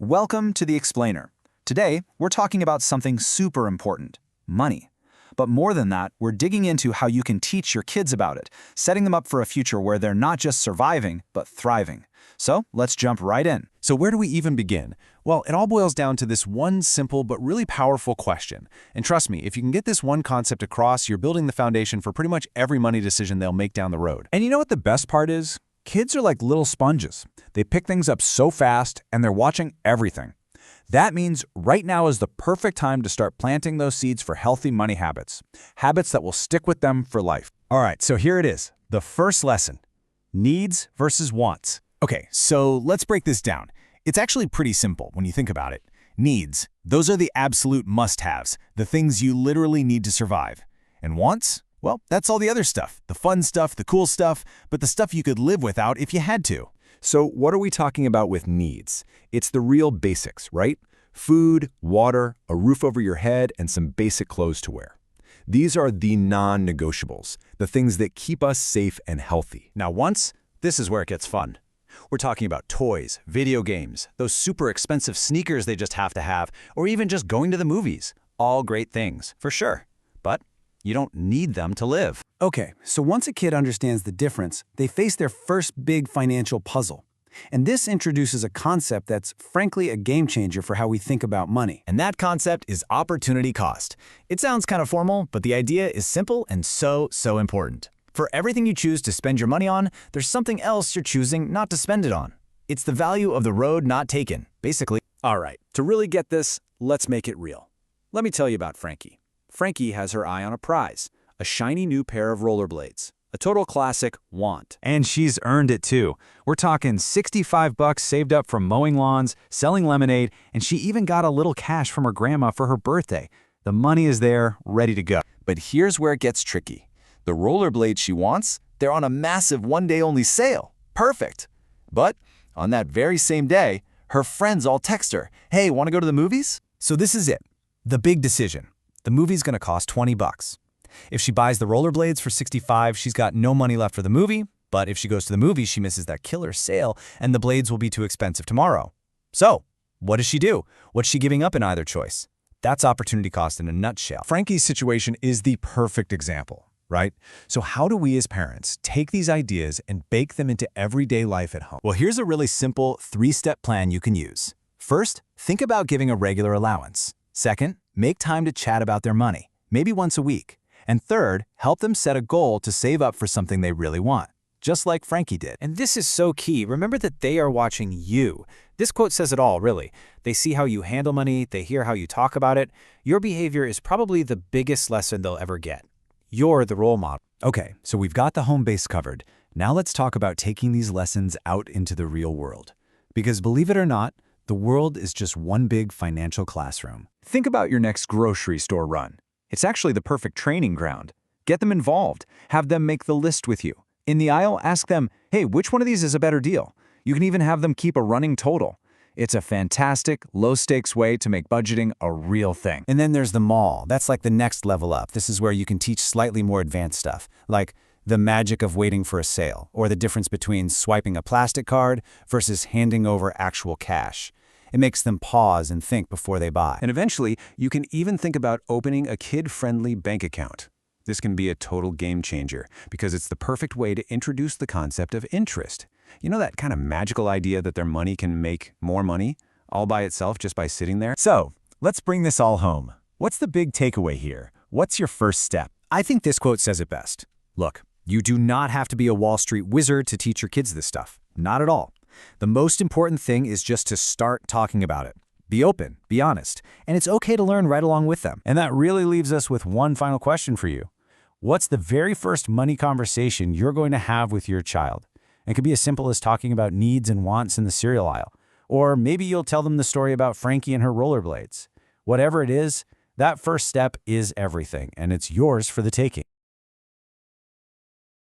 Welcome to The Explainer. Today, we're talking about something super important, money. But more than that, we're digging into how you can teach your kids about it, setting them up for a future where they're not just surviving, but thriving. So, let's jump right in. So where do we even begin? Well, it all boils down to this one simple but really powerful question. And trust me, if you can get this one concept across, you're building the foundation for pretty much every money decision they'll make down the road. And you know what the best part is? Kids are like little sponges. They pick things up so fast, and they're watching everything. That means right now is the perfect time to start planting those seeds for healthy money habits. Habits that will stick with them for life. All right, so here it is. The first lesson. Needs versus wants. Okay, so let's break this down. It's actually pretty simple when you think about it. Needs, those are the absolute must-haves, the things you literally need to survive. And wants? Well, that's all the other stuff, the fun stuff, the cool stuff, but the stuff you could live without if you had to. So what are we talking about with needs? It's the real basics, right? Food, water, a roof over your head, and some basic clothes to wear. These are the non-negotiables, the things that keep us safe and healthy. Now wants, this is where it gets fun. We're talking about toys, video games, those super expensive sneakers they just have to have, or even just going to the movies. All great things, for sure. But you don't need them to live. Okay, so once a kid understands the difference, they face their first big financial puzzle. And this introduces a concept that's frankly a game changer for how we think about money. And that concept is opportunity cost. It sounds kind of formal, but the idea is simple and so important. For everything you choose to spend your money on, there's something else you're choosing not to spend it on. It's the value of the road not taken, basically. All right, to really get this, let's make it real. Let me tell you about Frankie. Frankie has her eye on a prize, a shiny new pair of rollerblades, a total classic want. And she's earned it too. We're talking $65 saved up from mowing lawns, selling lemonade, and she even got a little cash from her grandma for her birthday. The money is there, ready to go. But here's where it gets tricky. The rollerblades she wants, they're on a massive one-day-only sale. Perfect. But on that very same day, her friends all text her, "Hey, want to go to the movies?" So this is it. The big decision. The movie's gonna cost $20. If she buys the rollerblades for $65, she's got no money left for the movie, but if she goes to the movie, she misses that killer sale, and the blades will be too expensive tomorrow. So, what does she do? What's she giving up in either choice? That's opportunity cost in a nutshell. Frankie's situation is the perfect example, right? So how do we as parents take these ideas and bake them into everyday life at home? Well, here's a really simple 3-step plan you can use. First, think about giving a regular allowance. Second, make time to chat about their money, maybe once a week. And third, help them set a goal to save up for something they really want, just like Frankie did. And this is so key. Remember that they are watching you. This quote says it all, really. They see how you handle money, they hear how you talk about it. Your behavior is probably the biggest lesson they'll ever get. You're the role model. Okay, so we've got the home base covered. Now let's talk about taking these lessons out into the real world. Because believe it or not, the world is just one big financial classroom. Think about your next grocery store run. It's actually the perfect training ground. Get them involved. Have them make the list with you. In the aisle, ask them, hey, which one of these is a better deal? You can even have them keep a running total. It's a fantastic, low-stakes way to make budgeting a real thing. And then there's the mall. That's like the next level up. This is where you can teach slightly more advanced stuff, like the magic of waiting for a sale, or the difference between swiping a plastic card versus handing over actual cash. It makes them pause and think before they buy. And eventually, you can even think about opening a kid-friendly bank account. This can be a total game changer because it's the perfect way to introduce the concept of interest. You know that kind of magical idea that their money can make more money all by itself just by sitting there? So, let's bring this all home. What's the big takeaway here? What's your first step? I think this quote says it best. Look, you do not have to be a Wall Street wizard to teach your kids this stuff. Not at all. The most important thing is just to start talking about it. Be open, be honest, and it's okay to learn right along with them. And that really leaves us with one final question for you. What's the very first money conversation you're going to have with your child? It could be as simple as talking about needs and wants in the cereal aisle. Or maybe you'll tell them the story about Frankie and her rollerblades. Whatever it is, that first step is everything, and it's yours for the taking.